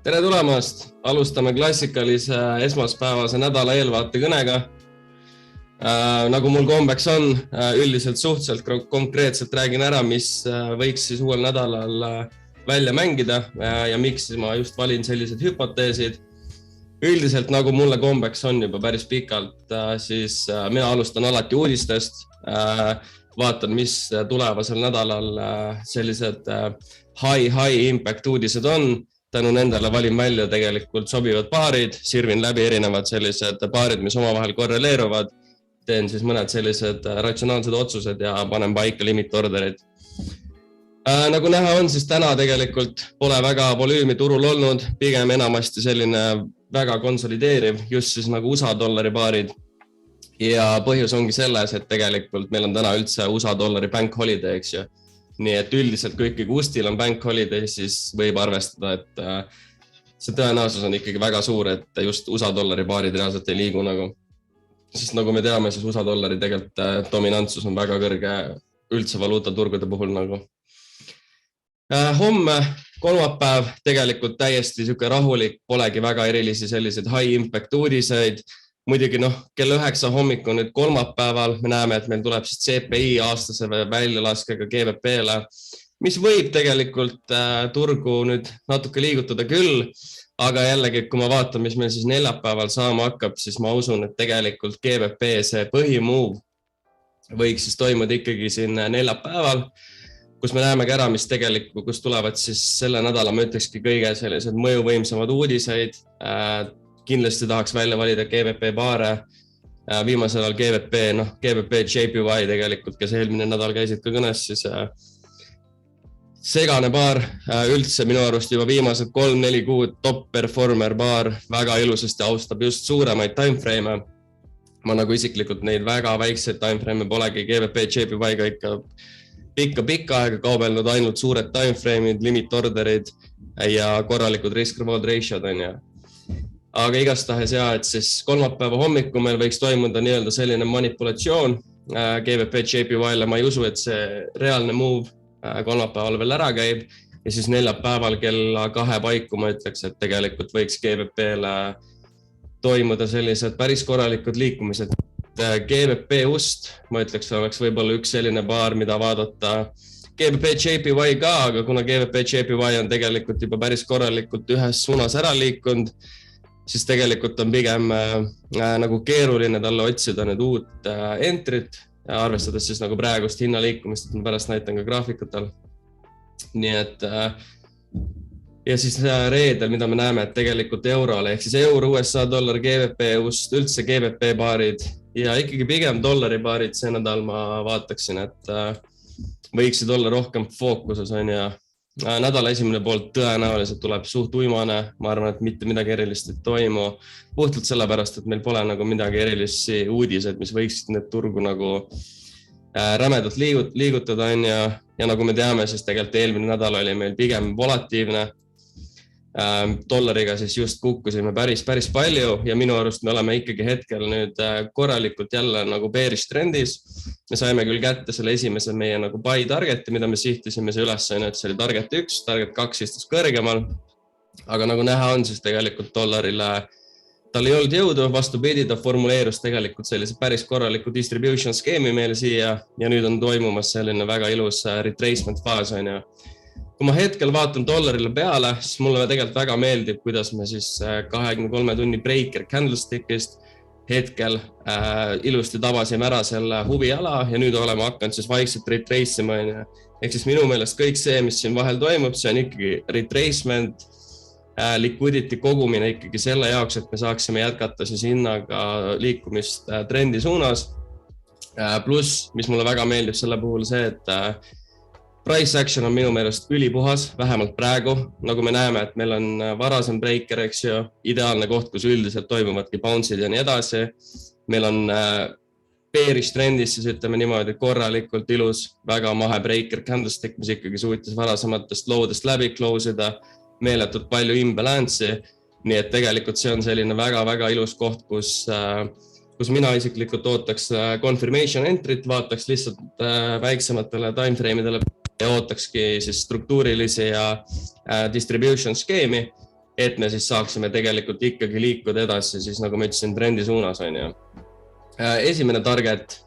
Tere tulemast! Alustame klassikalise esmaspäevase nädala eelvaate kõnega. Nagu mul kombeks on, üldiselt suhteliselt konkreetselt räägin ära, mis võiks siis uuel nädalal välja mängida ja miks ma just valin sellised hüpoteesid. Üldiselt nagu mulle kombeks on juba päris pikalt, siis mina alustan alati uudistest. Vaatan, mis tulevasel nädalal sellised high impact uudised on. Tänu nendele valin välja tegelikult sobivad paarid, sirvin läbi erinevad sellised paarid, mis omavahel korreleeruvad. Teen siis mõned sellised ratsionaalsed otsused ja panen paika limit-orderid. Nagu näha on, siis täna tegelikult pole väga volüümi turul olnud, pigem enamasti selline väga konsolideeriv, just siis nagu USA dollari paarid. Ja põhjus ongi selles, et tegelikult meil on täna üldse USA dollari bank holiday, eks ju. Nii et üldiselt kui ikkagi Ustil on bank holiday, siis võib arvestada, et see tõenäosus on ikkagi väga suur, et just USA dollari paarid reaalselt ei liigu nagu. Sest nagu me teame, siis USA dollari tegelikult dominantsus on väga kõrge üldse valuutaturgude puhul nagu. Homme, kolmapäev, tegelikult täiesti siuke rahulik, polegi väga erilisi selliseid high impact uudiseid. Muidugi kell 9 hommikul nüüd kolmapäeval me näeme, et meil tuleb siis CPI aastase väljalaskega GBP-le, mis võib tegelikult turgu nüüd natuke liigutada küll, aga jällegi, kui ma vaatan, mis meil siis neljapäeval saama hakkab, siis ma usun, et tegelikult GBP see põhimove võiks siis toimuda ikkagi siin neljapäeval, kus me näeme ka ära, mis tegelikult, kus tulevad siis selle nädala, ma ütlekski kõige sellised mõjuvõimsamad uudiseid. Kindlasti tahaks välja valida GBP paare, viimasel ajal GBP JPY tegelikult, kes eelmine nädal käisid ka kõnes, siis segane paar, üldse minu arust juba viimased 3-4 kuud top performer paar, väga ilusasti austab just suuremaid timeframe. Ma nagu isiklikult neid väga väikseid timeframe polegi GBP JPY-ga ikka pikka aega kaubelnud, ainult suured timeframe'id, limit-orderid ja korralikud risk-reward ratio'd on ja. Aga igastahes et siis kolmapäeva hommikul meil võiks toimuda nii-öelda selline manipulatsioon GBP JPY-le. Ma ei usu, et see reaalne move kolmapäeval veel ära käib ja siis neljapäeval kella 2 paiku ma ütleks, et tegelikult võiks GBP-le toimuda sellised päris korralikud liikumised. GBP Ust, ma ütleks, oleks võib-olla üks selline paar, mida vaadata. GBP JPY ka, aga kuna GBP JPY on tegelikult juba päris korralikult ühes suunas ära liikunud, siis tegelikult on pigem nagu keeruline talle otsida nüüd uut entrit, arvestades siis nagu praegust hinnaliikumist, et ma pärast näitan ka graafikutele. Nii et ja siis reedel, mida me näeme, et tegelikult eurole, ehk siis euro, USA dollar, GBP, üldse GBP paarid ja ikkagi pigem dollari paarid see nädal ma vaataksin, et võiksid olla rohkem fookuses on ja nädala esimene poolt tõenäoliselt tuleb suht uimane, ma arvan, et mitte midagi erilist ei toimu, puhtalt sellepärast, et meil pole nagu midagi erilisi uudised, mis võiksid need turgu nagu rämedalt liigutada on ja nagu me teame, siis tegelikult eelmine nädal oli meil pigem volatiivne. Dollariga siis just kukkusime päris palju ja minu arust me oleme ikkagi hetkel nüüd korralikult jälle nagu bearish trendis. Me saime küll kätte selle esimese meie nagu buy targeti, mida me sihtisime see üles, et see oli target 1, target 2 istus kõrgemal. Aga nagu näha on, siis tegelikult dollarile tal ei olnud jõudu, vastupidi, ta formuleerus tegelikult sellise päris korraliku distribution skeemi meil siia ja nüüd on toimumas selline väga ilus retracement faas on ja. Kui ma hetkel vaatan dollarile peale, siis mulle tegelikult väga meeldib, kuidas me siis 23 tunni breaker candlestickist hetkel ilusti tabasime ära selle huviala ja nüüd oleme hakanud siis vaikselt retrace'ima. Ehk siis minu meelest kõik see, mis siin vahel toimub, see on ikkagi retracement, liquidity kogumine ikkagi selle jaoks, et me saaksime jätkata siis hinnaga liikumist trendi suunas. Plus, mis mulle väga meeldib selle puhul see, et price action on minu meelest ülipuhas, vähemalt praegu, nagu me näeme, et meil on varasem breaker, eks ju, ideaalne koht, kus üldiselt toimuvadki bounce'id ja nii edasi. Meil on bearish trendis, siis ütleme niimoodi korralikult ilus, väga mahe breaker candlestick, mis ikkagi suutis varasematest low'dest läbi close ida, meeletult palju imbalance'i, nii et tegelikult see on selline väga ilus koht, kus mina isiklikult ootaks confirmation entry't, vaataks lihtsalt väiksematele timeframe'idele ja ootakski siis struktuurilisi ja distribution skeemi et me siis saaksime tegelikult ikkagi liikuda edasi, siis nagu ma ütlesin, trendi suunas on ju. Esimene target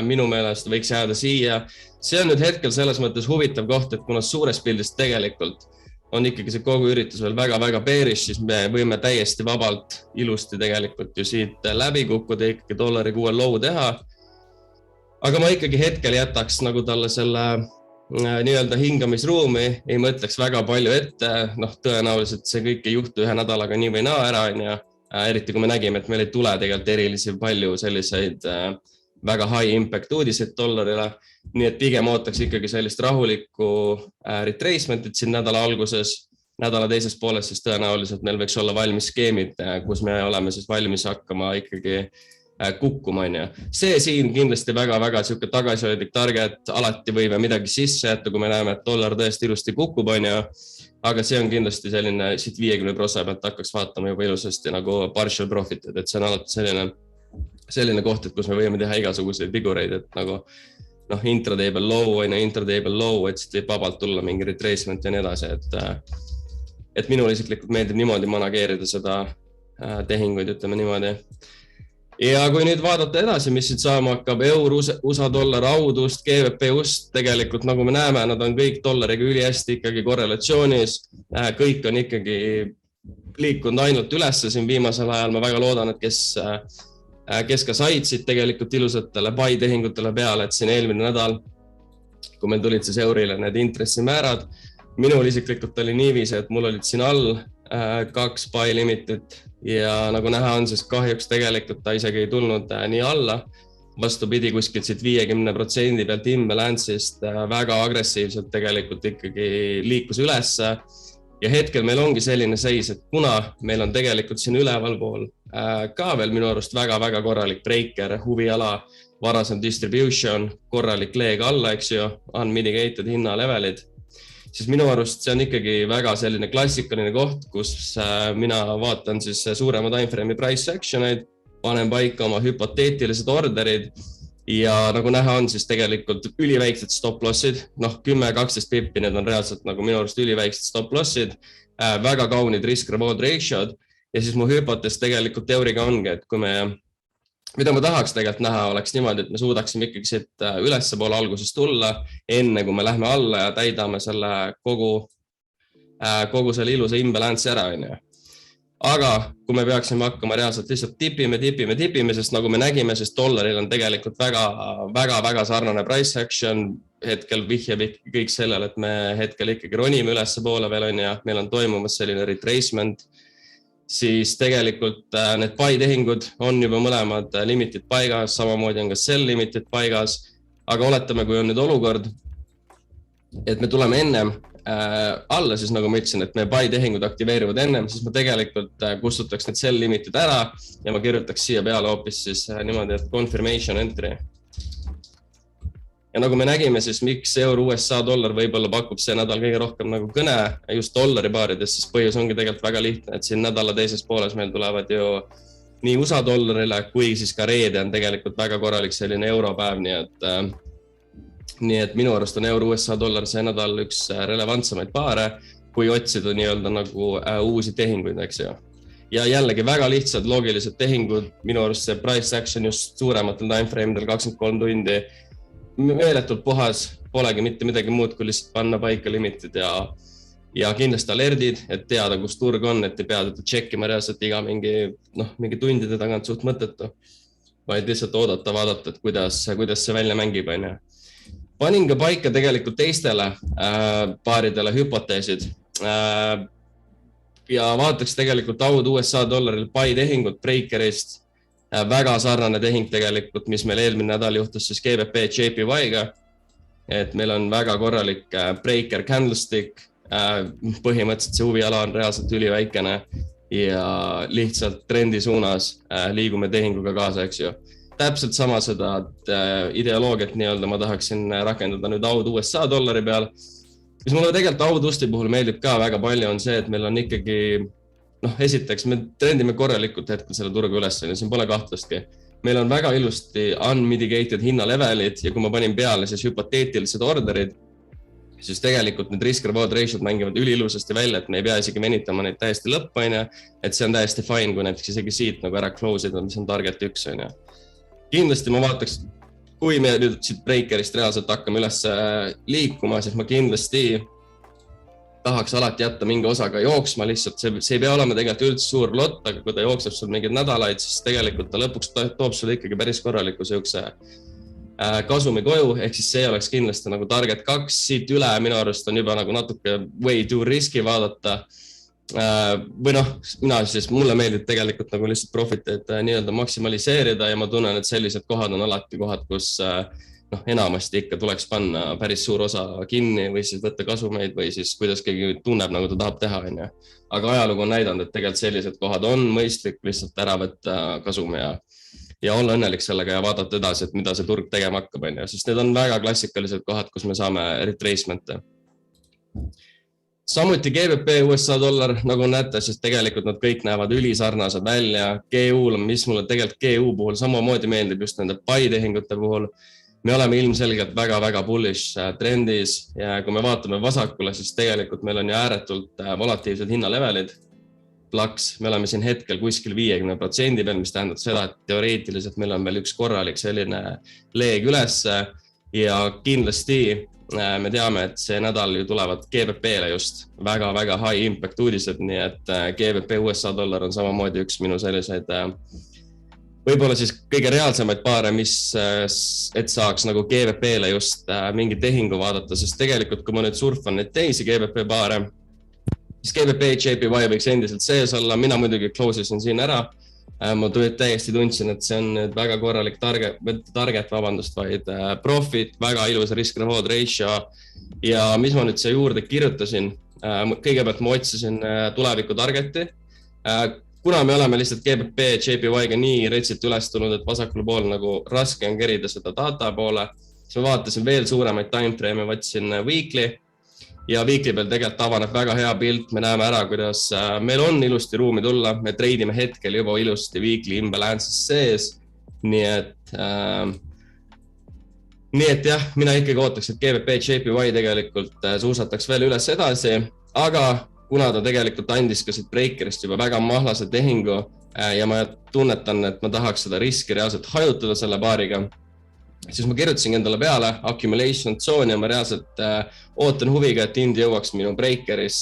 minu meelest võiks jääda siia. See on nüüd hetkel selles mõttes huvitav koht, et kuna suures pildis tegelikult on ikkagi see kogu üritus veel väga-väga bearish, siis me võime täiesti vabalt ilusti tegelikult ju siit läbi kukkuda, ikkagi dollariga uue low teha. Aga ma ikkagi hetkel jätaks nagu talle selle nii-öelda hingamisruumi, ei mõtleks väga palju ette, tõenäoliselt see kõik ei juhtu ühe nädalaga nii või naa ära, eriti kui me nägime, et meil ei tule tegelikult erilisi palju selliseid väga high impact uudiseid dollarile, nii et pigem ootaks ikkagi sellist rahulikku retracementit siin nädala alguses, nädala teises pooles, siis tõenäoliselt meil võiks olla valmis skeemid, kus me oleme siis valmis hakkama ikkagi kukkuma. See siin kindlasti väga-väga siuke tagasihoidlik target, alati võime midagi sisse jätta, kui me näeme, et dollar tõesti ilusti kukub, aga see on kindlasti selline siit 50% pealt hakkaks vaatama juba ilusasti nagu partial profit, et see on alati selline koht, et kus me võime teha igasuguseid vigureid, et nagu intratable low, intratable low, et siit võib vabalt tulla mingi retracement ja nii edasi, et minul isiklikult meeldib niimoodi manageerida seda tehinguid, ütleme niimoodi. Ja kui nüüd vaadata edasi, mis siit saama hakkab, euro, USA dollar, audust, GBP-ust, tegelikult nagu me näeme, nad on kõik dollariga ülihästi ikkagi korrelatsioonis, kõik on ikkagi liikunud ainult ülesse siin viimasel ajal, ma väga loodan, et kes ka said siit tegelikult ilusatele buy tehingutele peale, et siin eelmine nädal, kui meil tulid siis eurile need intressimäärad, minul isiklikult oli niiviisi, et mul olid siin all 2 buy limitit ja nagu näha on, siis kahjuks tegelikult ta isegi ei tulnud nii alla, vastupidi kuskilt siit 50% pealt imbalance'ist väga agressiivselt tegelikult ikkagi liikus ülesse. Ja hetkel meil ongi selline seis, et kuna meil on tegelikult siin ülevalpool ka veel minu arust väga-väga korralik breaker, huviala, varasem distribution, korralik leeg alla, eks ju, unmitigated hinnalevelid, siis minu arust see on ikkagi väga selline klassikaline koht, kus mina vaatan siis suurema timeframe'i price action'id, panen paika oma hüpoteetilised orderid ja nagu näha on, siis tegelikult üliväiksed stop lossid, 10-12 pippi, need on reaalselt nagu minu arust üliväiksed stop lossid, väga kaunid risk-reward ratio'd ja siis mu hüpotees tegelikult euriga ongi, et kui mida ma tahaks tegelikult näha, oleks niimoodi, et me suudaksime ikkagi siit ülesse poole alguses tulla, enne kui me lähme alla ja täidame selle kogu selle ilusa imbalance ära. Aga kui me peaksime hakkama reaalselt lihtsalt tipime, sest nagu me nägime, sest dollaril on tegelikult väga sarnane price action, hetkel vihjab kõik sellele, et me hetkel ikkagi ronime ülesse poole veel ja meil on toimumas selline retracement, siis tegelikult need buy tehingud on juba mõlemad limited paigas, samamoodi on ka sell limited paigas, aga oletame, kui on nüüd olukord, et me tuleme ennem alla, siis nagu ma ütlesin, et me buy tehingud aktiveerivad ennem, siis ma tegelikult kustutaks need sell limited ära ja ma kirjutaks siia peale hoopis siis niimoodi, et confirmation entry. Ja nagu me nägime, siis miks euro USA dollar võib-olla pakub see nädal kõige rohkem nagu kõne just dollari paarides, siis põhjus ongi tegelikult väga lihtne, et siin nädala teises pooles meil tulevad ju nii USA dollarile kui siis ka reede on tegelikult väga korralik selline europäev, nii et minu arust on euro USA dollar see nädal üks relevantsemaid paare, kui otsida nii-öelda nagu uusi tehinguid, eks ju. Ja jällegi väga lihtsad loogilised tehingud, minu arust see price action just suurematel timeframe'idel 23 tundi, meeletult puhas, polegi mitte midagi muud, kui lihtsalt panna paika limitid ja kindlasti alerdid, et teada, kus turg on, et ei pea teda tšekkima reaalselt iga mingi tundide tagant suht mõttetu, vaid lihtsalt oodata, vaadata, et kuidas see välja mängib. Panin ka paika tegelikult teistele paaridele hüpoteesid ja vaataks tegelikult aud USA dollaril buy tehingut breakerist, väga sarnane tehing tegelikult, mis meil eelmine nädal juhtus siis GBP JPY-ga, et meil on väga korralik breaker candlestick, põhimõtteliselt see huviala on reaalselt üliväikene ja lihtsalt trendi suunas liigume tehinguga kaasa, eks ju. Täpselt sama seda ideoloogiat nii-öelda ma tahaksin rakendada nüüd aud USA dollari peal, mis mulle tegelikult audusti puhul meeldib ka väga palju on see, et meil on ikkagi esiteks me trendime korralikult hetkel selle turgu üles, siin pole kahtlustki. Meil on väga ilusti unmitigated hinnalevelid ja kui ma panin peale siis hüpoteetilised orderid, siis tegelikult need risk-reward ratio'd mängivad üliilusasti välja, et me ei pea isegi venitama neid täiesti lõppu, et see on täiesti fine, kui näiteks isegi siit nagu ära close ida, mis on target 1. Kindlasti ma vaataks, kui me nüüd siit breakerist reaalselt hakkame üles liikuma, siis ma kindlasti tahaks alati jätta mingi osaga jooksma lihtsalt. See ei pea olema tegelikult üldse suur lott, aga kui ta jookseb sul mingeid nädalaid, siis tegelikult ta lõpuks toob sulle ikkagi päris korraliku sihukese kasumi koju, ehk siis see oleks kindlasti nagu target 2. Siit üle minu arust on juba nagu natuke way too riski vaadata. Või mulle meeldib tegelikult nagu lihtsalt profiteid nii-öelda maksimaliseerida ja ma tunnen, et sellised kohad on alati kohad, kus enamasti ikka tuleks panna päris suur osa kinni või siis võtta kasumeid või siis kuidas keegi tunneb, nagu ta tahab teha. Aga ajalugu on näidanud, et tegelikult sellised kohad on mõistlik lihtsalt ära võtta kasumi ja olla õnnelik sellega ja vaadata edasi, et mida see turg tegema hakkab. Sest need on väga klassikalised kohad, kus me saame retracement'e. Samuti GBP USA dollar, nagu näete, siis tegelikult nad kõik näevad ülisarnased välja. GU-l, mis mulle tegelikult GU puhul samamoodi meeldib just nende buy-tehingute puhul. Me oleme ilmselgelt väga-väga bullish trendis ja kui me vaatame vasakule, siis tegelikult meil on ju ääretult volatiivsed hinnalevelid. Plaks, me oleme siin hetkel kuskil 50% peal, mis tähendab seda, et teoreetiliselt meil on veel üks korralik selline leeg ülesse ja kindlasti me teame, et see nädal ju tulevad GBP-le just väga-väga high impact uudised, nii et GBP USA dollar on samamoodi üks minu selliseid võib-olla siis kõige reaalsemaid paare, et saaks nagu GBP-le just mingi tehingu vaadata, sest tegelikult kui ma nüüd surfan neid teisi GBP paare, siis GBP JPY võiks endiselt sees olla, mina muidugi close isin siin ära. Ma täiesti tundsin, et see on nüüd väga korralik target, vaid profit, väga ilus risk-reward ratio ja mis ma nüüd siia juurde kirjutasin, kõigepealt ma otsisin tuleviku targeti. Kuna me oleme lihtsalt GBP JPY-ga nii retsit üles tulnud, et vasakul pool nagu raske on kerida seda data poole, siis ma vaatasin veel suuremaid timeframe, võtsin weekly ja weekly peal tegelikult avaneb väga hea pilt, me näeme ära, kuidas meil on ilusti ruumi tulla, me treidime hetkel juba ilusti weekly imbalances sees, nii et jah, mina ikkagi ootaks, et GBP JPY tegelikult suusataks veel üles edasi, aga kuna ta tegelikult andis ka siit breakerist juba väga mahlase tehingu ja ma tunnetan, et ma tahaks seda riski reaalselt hajutada selle paariga, siis ma kirjutasin endale peale accumulation zone ja ma reaalselt ootan huviga, et hind jõuaks minu breakeris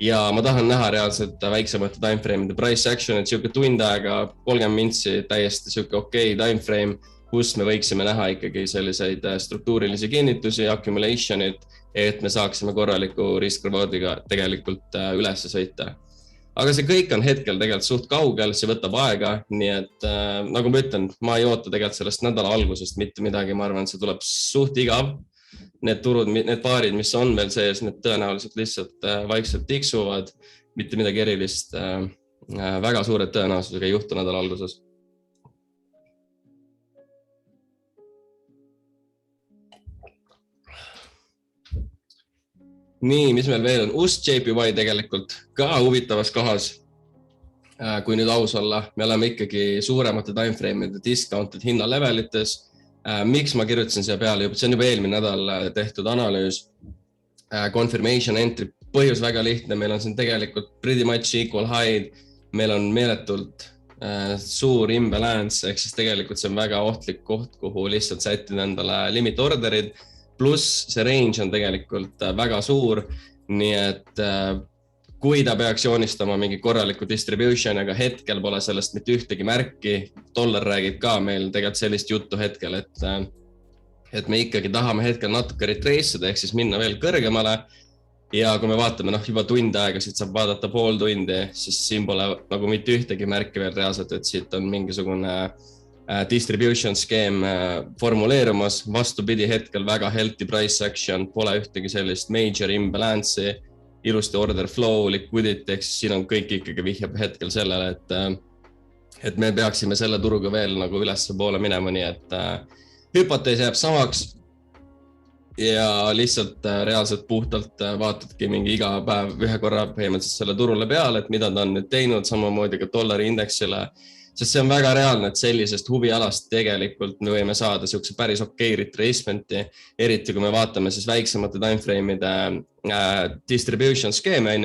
ja ma tahan näha reaalselt väiksemate timeframe'ide price action, et siuke tund aega 30 mintsi täiesti siuke okei timeframe, kus me võiksime näha ikkagi selliseid struktuurilisi kinnitusi, accumulation'id, et me saaksime korraliku risk-rewardiga tegelikult ülesse sõita. Aga see kõik on hetkel tegelikult suht kaugel, see võtab aega, nii et nagu ma ütlen, ma ei oota tegelikult sellest nädala algusest mitte midagi, ma arvan, see tuleb suht igav. Need turud, need paarid, mis on veel sees, need tõenäoliselt lihtsalt vaikselt tiksuvad, mitte midagi erilist, väga suured tõenäosusega ei juhtu nädala alguses. Nii, mis meil veel on? US JPY tegelikult ka huvitavas kohas, kui nüüd aus olla. Me oleme ikkagi suuremate timeframe'ide discounted hinnalevelites. Miks ma kirjutasin siia peale? See on juba eelmine nädal tehtud analüüs. Confirmation entry põhjus väga lihtne. Meil on siin tegelikult pretty much equal high. Meil on meeletult suur imbalance, ehk siis tegelikult see on väga ohtlik koht, kuhu lihtsalt sättida endale limit orderid. Pluss see range on tegelikult väga suur, nii et kui ta peaks joonistama mingi korraliku distribution, aga hetkel pole sellest mitte ühtegi märki, dollar räägib ka meil tegelikult sellist juttu hetkel, et me ikkagi tahame hetkel natuke retrace'ida, ehk siis minna veel kõrgemale ja kui me vaatame juba tund aega, siit saab vaadata pool tundi, siis siin pole nagu mitte ühtegi märki veel reaalselt, et siit on mingisugune distribution skeem formuleerumas, vastupidi hetkel väga healthy price action, pole ühtegi sellist major imbalance'i, ilusti order flow, liquidity, ehk siin on kõik ikkagi vihjab hetkel sellele, et me peaksime selle turuga veel nagu ülesse poole minema, nii et hüpotees jääb samaks ja lihtsalt reaalselt puhtalt vaatadki mingi iga päev ühe korra põhimõtteliselt selle turule peale, et mida ta on nüüd teinud, samamoodi ka dollari indeksile. sest see on väga reaalne, et sellisest huvialast tegelikult me võime saada siukse päris okei retracement'i, eriti kui me vaatame siis väiksemate timeframe'ide distribution skeeme,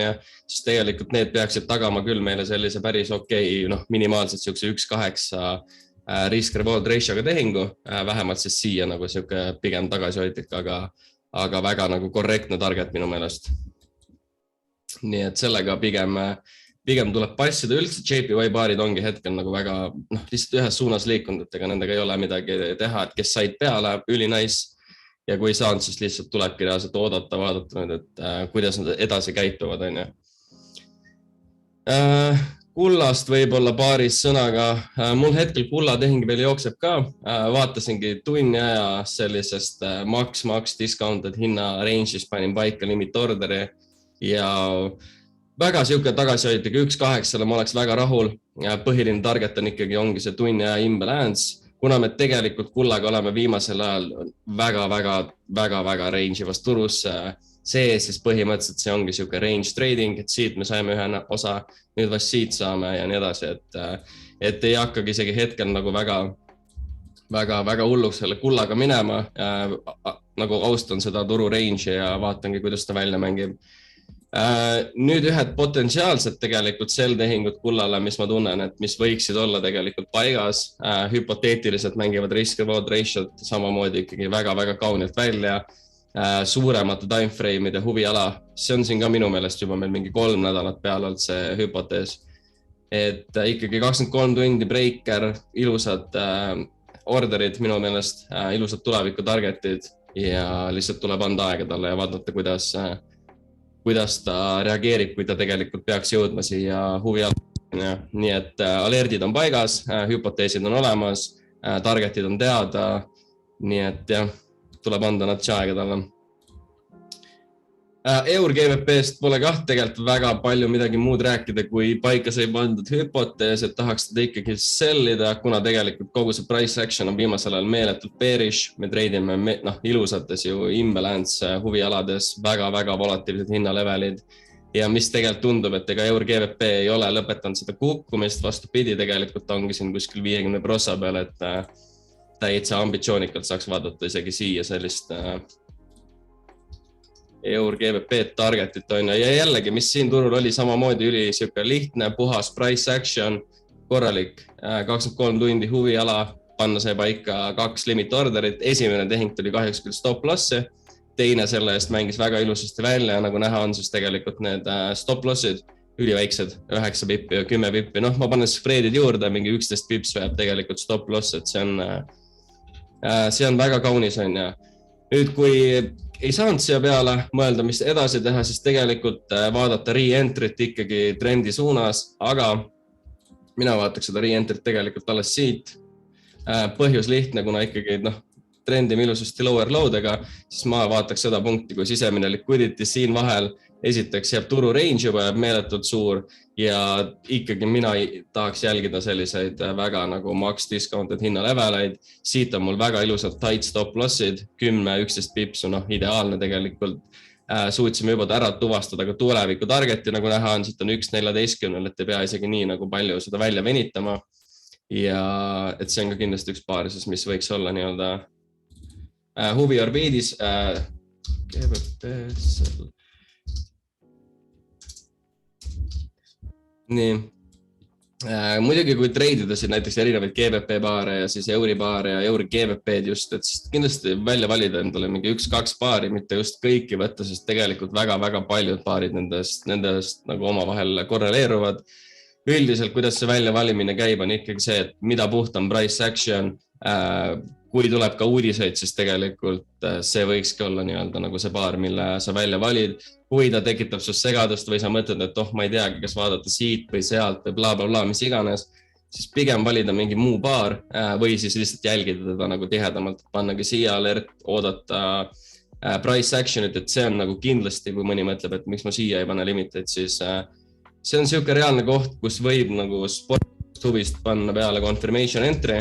siis tegelikult need peaksid tagama küll meile sellise päris okei, minimaalselt siukse 1-8 risk-reward ratio'ga tehingu, vähemalt siis siia nagu siuke pigem tagasihoidlik, aga väga nagu korrektne target minu meelest. Nii et sellega pigem tuleb passida üldse, JPY baarid ongi hetkel nagu väga, lihtsalt ühes suunas liikunud, et ega nendega ei ole midagi teha, et kes said peale, üli nice. Ja kui saanud, siis lihtsalt tulebki reaalselt vaadata nüüd, et kuidas nad edasi käituvad, on ju. Kullast võib-olla paaris sõnaga. Mul hetkel kulla tehing veel jookseb ka. Vaatasingi tunni aja sellisest max discounted hinna range'is panin paika limit orderi ja väga siuke tagasihoidlik 1-8 ma oleks väga rahul. Põhiline target on ikkagi ongi see tunni aja imbalance. Kuna me tegelikult kullaga oleme viimasel ajal väga range'ivas turus sees, siis põhimõtteliselt see ongi siuke range trading, et siit me saime ühe osa, nüüd vast siit saame ja nii edasi, et ei hakkagi isegi hetkel nagu väga hulluks selle kullaga minema. Nagu austan seda turu range'i ja vaatangi, kuidas ta välja mängib. Nüüd ühed potentsiaalsed tegelikult sell tehingud kullale, mis ma tunnen, et mis võiksid olla tegelikult paigas, hüpoteetiliselt mängivad risk-reward ratio'd samamoodi ikkagi väga kaunilt välja, suuremate timeframe'ide huviala. See on siin ka minu meelest juba meil mingi 3 nädalat peale olnud see hüpotees, et ikkagi 23 tundi breaker, ilusad orderid minu meelest, ilusad tuleviku targetid ja lihtsalt tuleb anda aega talle ja vaadata, kuidas ta reageerib, kui ta tegelikult peaks jõudma siia huviala. Nii et alertid on paigas, hüpoteesid on olemas, targetid on teada, nii et jah, tuleb anda natsi aega talle. Eur GBP-st pole tegelikult väga palju midagi muud rääkida, kui paika sai pandud hüpotees, et tahaks teda ikkagi sellida, kuna tegelikult kogu see price action on viimasel ajal meeletult bearish. Me treidime ilusates ju imbalance huvialades, väga volatiilsed hinnalevelid ja mis tegelikult tundub, et ega Eur GBP ei ole lõpetanud seda kukkumist, vastupidi, tegelikult ongi siin kuskil 50% peal, et täitsa ambitsioonikalt saaks vaadata isegi siia sellist Eur GBP targetit on ja jällegi, mis siin turul oli samamoodi üli siuke lihtne, puhas price action, korralik 23 tundi huviala, panna see paika 2 limit orderit. Esimene tehing tuli kahjuks küll stop lossi, teine selle eest mängis väga ilusasti välja ja nagu näha on, siis tegelikult need stop lossid üliväiksed, 9 pippi ja 10 pippi. Ma panen spreadid juurde, mingi 11 pips vajab tegelikult stop loss, et see on väga kaunis on ja nüüd, kui ei saanud siia peale mõelda, mis edasi teha, siis tegelikult vaadata re-entry't ikkagi trendi suunas, aga mina vaataks seda re-entry't tegelikult alles siit. Põhjus lihtne, kuna ikkagi trendime ilusasti lower low'dega, siis ma vaataks seda punkti, kui sisemine liquidity siin vahel esiteks jääb turu range juba jääb meeletult suur ja ikkagi mina tahaks jälgida selliseid väga nagu max discounted hinnaleveleid. Siit on mul väga ilusad tight stop lossid, 10-11 pipsu, ideaalne tegelikult. Suutsime juba ära tuvastada ka tuleviku targeti, nagu näha on, siit on 1.14, et ei pea isegi nii nagu palju seda välja venitama. Ja et see on ka kindlasti üks paarises, mis võiks olla nii-öelda huvi orbiidis. Nii. Muidugi, kui treidida siin näiteks erinevaid GBP baare ja siis Euri baare ja Euri GBP-d just, et siis kindlasti välja valida endale mingi 1-2 baari, mitte just kõiki võtta, sest tegelikult väga paljud baarid nendest nagu omavahel korreleeruvad. Üldiselt, kuidas see välja valimine käib, on ikkagi see, et mida puhtam price action, kui tuleb ka uudiseid, siis tegelikult see võikski olla nii-öelda nagu see baar, mille sa välja valid. Kui ta tekitab su segadust või sa mõtled, et ma ei teagi, kas vaadata siit või sealt või bla, mis iganes, siis pigem valida mingi muu baar või siis lihtsalt jälgida teda nagu tihedamalt, pannagi siia alert, oodata price action'it, et see on nagu kindlasti, kui mõni mõtleb, et miks ma siia ei pane limited, siis see on siuke reaalne koht, kus võib nagu sport huvist panna peale confirmation entry.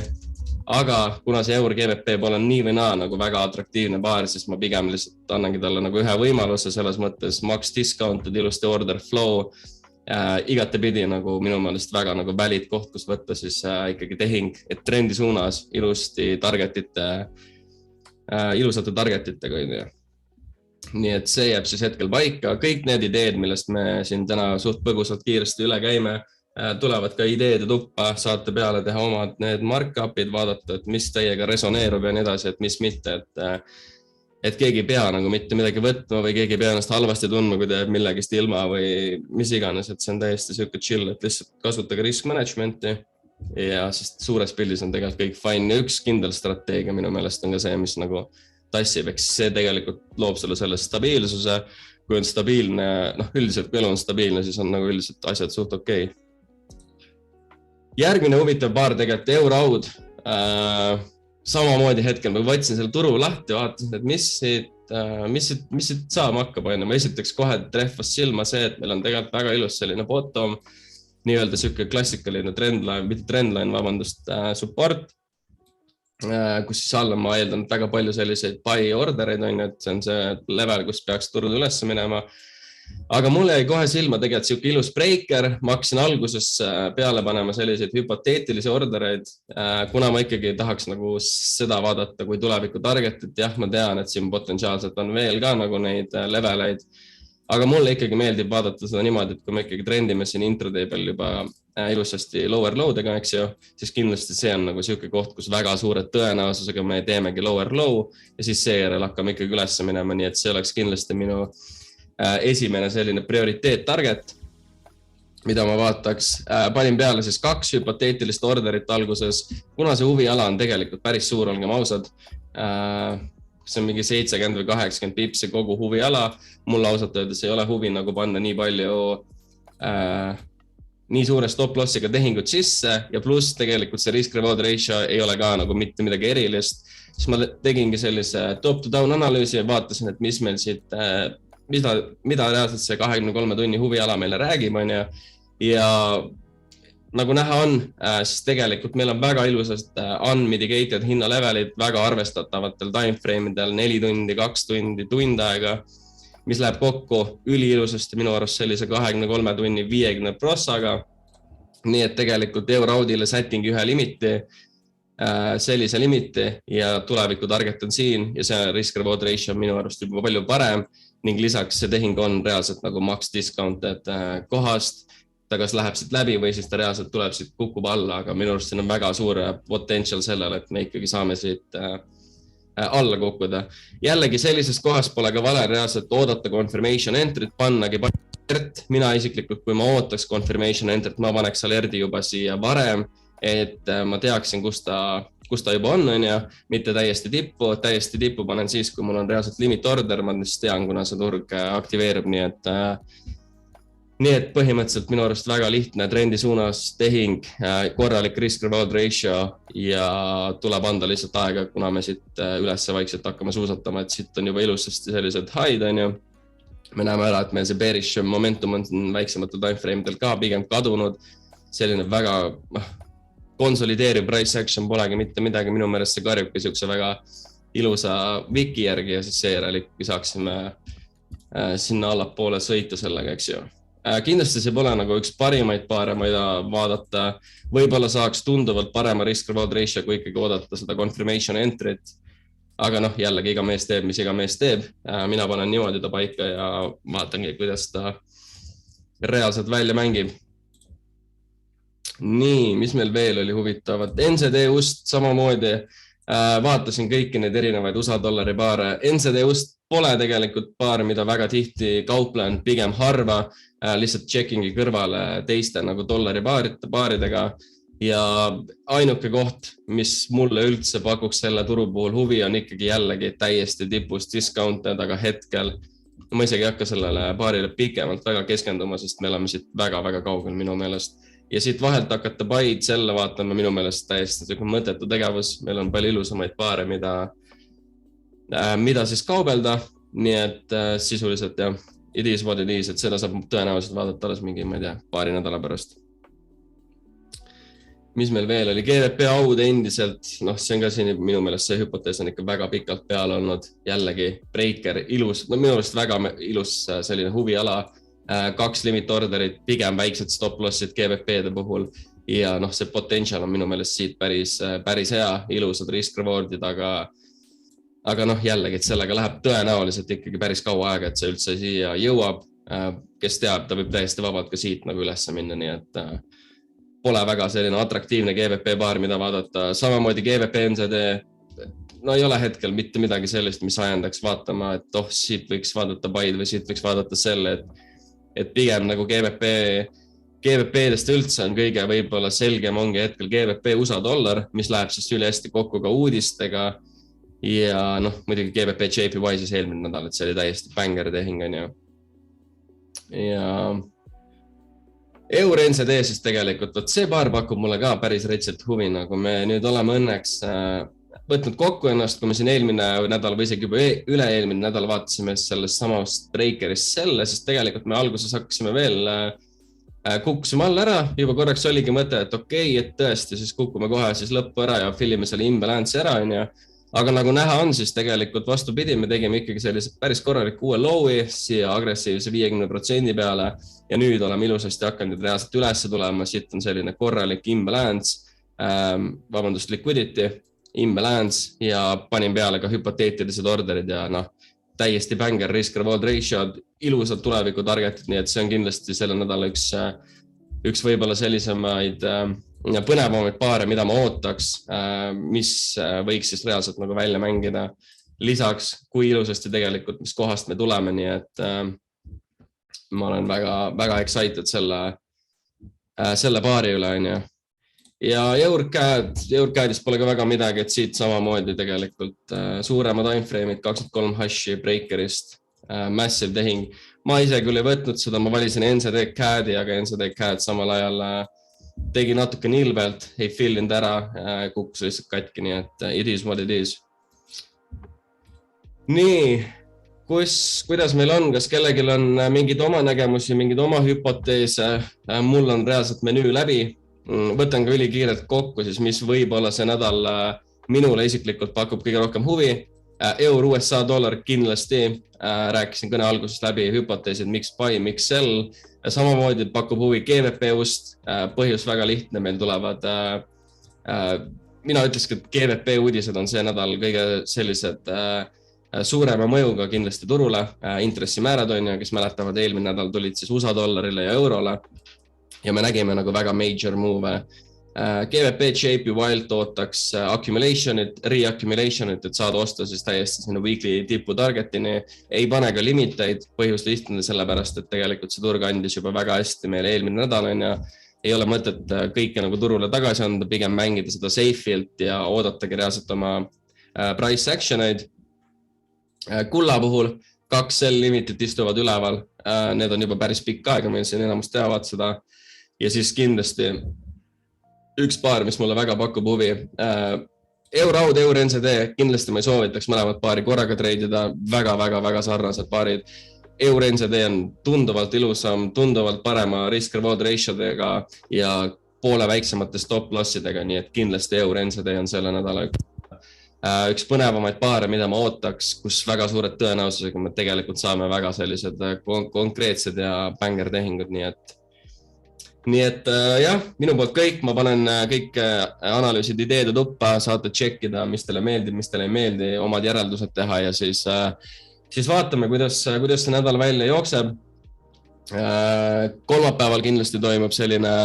Aga kuna see Eur GBP pole nii või naa nagu väga atraktiivne baar, siis ma pigem lihtsalt annangi talle nagu ühe võimaluse selles mõttes max discounted, ilusti order flow, igatepidi nagu minu meelest väga nagu valid koht, kus võtta siis ikkagi tehing, et trendi suunas ilusate targetitega. Nii et see jääb siis hetkel paika. Kõik need ideed, millest me siin täna suht põgusalt kiiresti üle käime, tulevad ka ideede tuppa, saate peale teha omad need mark-up'id, vaadata, et mis teiega resoneerub ja nii edasi, et mis mitte, et keegi ei pea nagu mitte midagi võtma või keegi ei pea ennast halvasti tundma, kui teeb millegist ilma või mis iganes, et see on täiesti siuke chill, et lihtsalt kasutage risk management'i ja sest suures pildis on tegelikult kõik fine ja üks kindel strateegia minu meelest on ka see, mis nagu tassib, eks see tegelikult loob sulle selle stabiilsuse, kui on stabiilne, üldiselt kui elu on stabiilne, siis on nagu üldiselt asjad suht okei. Järgmine huvitav paar tegelikult euroaud. Samamoodi hetkel ma võtsin selle turu lahti, vaatasin, et mis siit saama hakkab. Ma esiteks kohe treffas silma see, et meil on tegelikult väga ilus selline bottom, nii-öelda siuke klassikaline support, kus siis alla ma eeldan väga palju selliseid buy ordereid, et see on see level, kus peaks turud üles minema. Aga mulle jäi kohe silma tegelikult siuke ilus breaker, ma hakkasin alguses peale panema selliseid hüpoteetilisi ordereid, kuna ma ikkagi tahaks nagu seda vaadata kui tuleviku targetit. Jah, ma tean, et siin potentsiaalselt on veel ka nagu neid leveleid, aga mulle ikkagi meeldib vaadata seda niimoodi, et kui me ikkagi trendime siin intraday peal juba ilusasti lower low'dega, eks ju, siis kindlasti see on nagu siuke koht, kus väga suure tõenäosusega me teemegi lower low ja siis seejärel hakkame ikkagi üles minema, nii et see oleks kindlasti minu esimene selline prioriteet target, mida ma vaataks. Panin peale siis 2 hüpoteetilist orderit alguses, kuna see huviala on tegelikult päris suur, olgem ausad. See on mingi 70 või 80 pipsi kogu huviala. Mulle ausalt öeldes ei ole huvi nagu panna nii palju nii suure stop-lossiga tehingut sisse ja pluss tegelikult see risk-reward ratio ei ole ka nagu mitte midagi erilist. Siis ma tegingi sellise top-to-down analüüsi ja vaatasin, et mis meil siit mida reaalselt see 23 tunni huviala meile räägib, ja nagu näha on, siis tegelikult meil on väga ilusast unmitigated hinnalevelid väga arvestatavatel timeframe'idel 4 tundi, 2 tundi, tund aega, mis läheb kokku üliilusasti minu arust sellise 23 tunni 50 prossaga. Nii et tegelikult euroaudile settingi ühe limiti, sellise limiti ja tuleviku target on siin ja see risk-reward ratio on minu arust juba palju parem. Ning lisaks see tehing on reaalselt nagu max discount, et kohast ta kas läheb siit läbi või siis ta reaalselt tuleb siit kukub alla, aga minu arust siin on väga suur potential sellele, et me ikkagi saame siit alla kukkuda. Jällegi sellises kohas pole ka vale reaalselt oodata confirmation entry't, pannagi alert. Mina isiklikult, kui ma ootaks confirmation entry't, ma paneks alerdi juba siia varem, et ma teaksin, kus ta juba on, mitte täiesti tippu panen siis, kui mul on reaalselt limit order, ma siis tean, kuna see turg aktiveerub, nii et põhimõtteliselt minu arust väga lihtne trendi suunas tehing, korralik risk-reward ratio ja tuleb anda lihtsalt aega, kuna me siit üles vaikselt hakkame suusatama, et siit on juba ilusasti sellised high'd, Me näeme ära, et meil see bearish momentum on väiksematel timeframe'idel ka pigem kadunud, selline väga konsolideeriv price action polegi mitte midagi, minu meelest see karjubki siukse väga ilusa viki järgi ja siis seejärel ikkagi saaksime sinna allapoole sõita sellega, eks ju. Kindlasti see pole nagu üks parimaid paare, mida vaadata, võib-olla saaks tunduvalt parema risk-reward ratio, kui ikkagi oodata seda confirmation entry't, aga jällegi iga mees teeb, mis iga mees teeb. Mina panen niimoodi ta paika ja vaatangi, kuidas ta reaalselt välja mängib. Nii, mis meil veel oli huvitavat? NZD-ust samamoodi vaatasin kõiki neid erinevaid USA dollari paare. NZD-ust pole tegelikult paar, mida väga tihti kauplen, pigem harva, lihtsalt checkingi kõrvale teiste nagu dollari paaridega. Ja ainuke koht, mis mulle üldse pakuks selle turu puhul huvi, on ikkagi jällegi täiesti tipus discounted, aga hetkel ma isegi ei hakka sellele paarile pikemalt väga keskenduma, sest me oleme siit väga-väga kaugel minu meelest. Ja siit vahelt hakata baid selle vaatama minu meelest täiesti mõttetu tegevus. Meil on palju ilusamaid paare, mida siis kaubelda. Nii et sisuliselt ja it is what it is, et seda saab tõenäoliselt vaadata alles mingi, ma ei tea, paari nädala pärast. Mis meil veel oli? GVP aud endiselt, see on ka siin minu meelest see hüpotees on ikka väga pikalt peal olnud. Jällegi breaker, ilus, minu meelest väga ilus selline huviala. 2 limit orderit, pigem väiksed stop lossid GBP-de puhul ja noh, see potential on minu meelest siit päris hea, ilusad risk reward'id, aga noh, jällegi, et sellega läheb tõenäoliselt ikkagi päris kaua aega, et see üldse siia jõuab. Kes teab, ta võib täiesti vabalt ka siit nagu ülesse minna, nii et pole väga selline atraktiivne GBP paar, mida vaadata. Samamoodi GBP NZD, no ei ole hetkel mitte midagi sellist, mis ajendaks vaatama, et siit võiks vaadata buy või siit võiks vaadata selle, et pigem nagu GBP-dest üldse on kõige võib-olla selgem ongi hetkel GBP USA dollar, mis läheb siis üli hästi kokku ka uudistega ja noh, muidugi GBP JPY siis eelmine nädal, et see oli täiesti banger tehing on ju. Ja Eur NZD siis tegelikult, see paar pakub mulle ka päris retsilt huvi, nagu me nüüd oleme õnneks võtnud kokku ennast, kui me siin eelmine nädal või isegi juba üle-eelmine nädal vaatasime sellest samast breakerist selle, sest tegelikult me alguses hakkasime veel kukkusime all ära, juba korraks oligi mõte, et okei, et tõesti, siis kukume kohe siis lõppu ära ja fillime selle imbalance ära, on ju. Aga nagu näha on, siis tegelikult vastupidi, me tegime ikkagi sellise päris korraliku uue lowi siia agressiivse 50% peale ja nüüd oleme ilusasti hakanud reaalselt üles tulema, siit on selline korralik imbalance, liquidity, imbalance ja panin peale ka hüpoteetilised orderid ja noh, täiesti banger risk reward ratio, ilusad tuleviku targetid, nii et see on kindlasti selle nädala üks võib-olla sellisemaid põnevamaid paare, mida ma ootaks, mis võiks siis reaalselt nagu välja mängida. Lisaks, kui ilusasti tegelikult, mis kohast me tuleme, nii et ma olen väga excited selle paari üle, on ju. Ja EURCAD-is pole ka väga midagi, et siit samamoodi tegelikult suurema timeframe'id 23 hashi breakerist, massive tehing. Ma ise küll ei võtnud seda, ma valisin NZD CAD-i, aga NZD CAD samal ajal tegi natuke nilbelt, ei fillinud ära, kukkus lihtsalt katki, nii et it is what it is. Nii, kuidas meil on, kas kellelgi on mingid oma nägemusi, mingid oma hüpoteese, mul on reaalselt menüü läbi. Võtan ka ülikiirelt kokku, siis mis võib-olla see nädal minule isiklikult pakub kõige rohkem huvi. Eur USA dollar kindlasti, rääkisin kõne alguses läbi hüpoteesid, miks buy, miks sell. Samamoodi pakub huvi GBP-ust, põhjus väga lihtne, meil tulevad, mina ütleski, et GBP uudised on see nädal kõige sellised suurema mõjuga kindlasti turule, intressimäärad on ja kes mäletavad, eelmine nädal tulid siis USA dollarile ja eurole. Ja me nägime nagu väga major move. GBP JPY-lt ootaks accumulationit, reaccumulationit, et saada osta siis täiesti sinna weekly tipu targetini. Ei pane ka limiteid, põhjus lihtne sellepärast, et tegelikult see turg andis juba väga hästi meile eelmine nädal ja ei ole mõtet kõike nagu turule tagasi anda, pigem mängida seda safe'ilt ja oodatagi reaalselt oma price action'aid. Kulla puhul 2 sell limitit istuvad üleval, need on juba päris pikk aega, meil siin enamus teavad seda. Ja siis kindlasti üks paar, mis mulle väga pakub huvi. Euraud, Eur NZD, kindlasti ma ei soovitaks mõlemad paari korraga treidida, väga sarnased paarid. Eur NZD on tunduvalt ilusam, tunduvalt parema risk reward ratio'dega ja poole väiksemate stop lossidega, nii et kindlasti Eur NZD on selle nädala üks põnevamaid paare, mida ma ootaks, kus väga suured tõenäosusega me tegelikult saame väga sellised konkreetsed ja banger tehingud, nii et jah, minu poolt kõik, ma panen kõik analüüsid, ideede tuppa, saate tšekkida, mis teile meeldib, mis teile ei meeldi, omad järeldused teha ja siis vaatame, kuidas see nädal välja jookseb. Kolmapäeval kindlasti toimub selline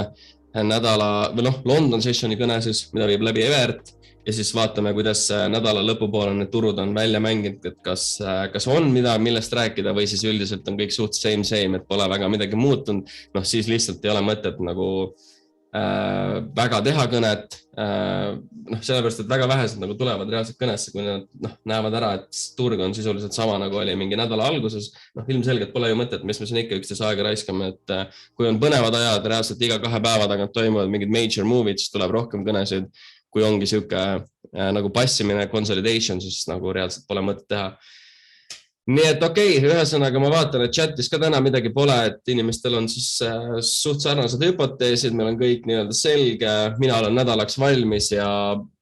nädala, või London sessioni kõne siis, mida viib läbi Evert ja siis vaatame, kuidas nädala lõpupoole need turud on välja mänginud, et kas on millest rääkida või siis üldiselt on kõik suht same, et pole väga midagi muutunud, siis lihtsalt ei ole mõtet nagu väga teha kõnet, sellepärast, et väga vähesed nagu tulevad reaalselt kõnesse, kui nad näevad ära, et turg on sisuliselt sama nagu oli mingi nädala alguses, ilmselgelt pole ju mõtet, mis me siin ikka üksteise aega raiskame, et kui on põnevad ajad, reaalselt iga 2 päeva tagant toimuvad mingid major move'id, siis tuleb rohkem kõnesid, kui ongi siuke nagu passimine, consolidation, siis nagu reaalselt pole mõtet teha. Nii et okei, ühesõnaga ma vaatan, et chatis ka täna midagi pole, et inimestel on siis suht sarnased hüpoteesid, meil on kõik nii-öelda selge, mina olen nädalaks valmis ja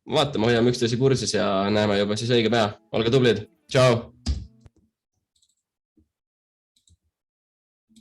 vaatame, hoiame üksteise kursis ja näeme juba siis õige pea. Olge tublid, tšau!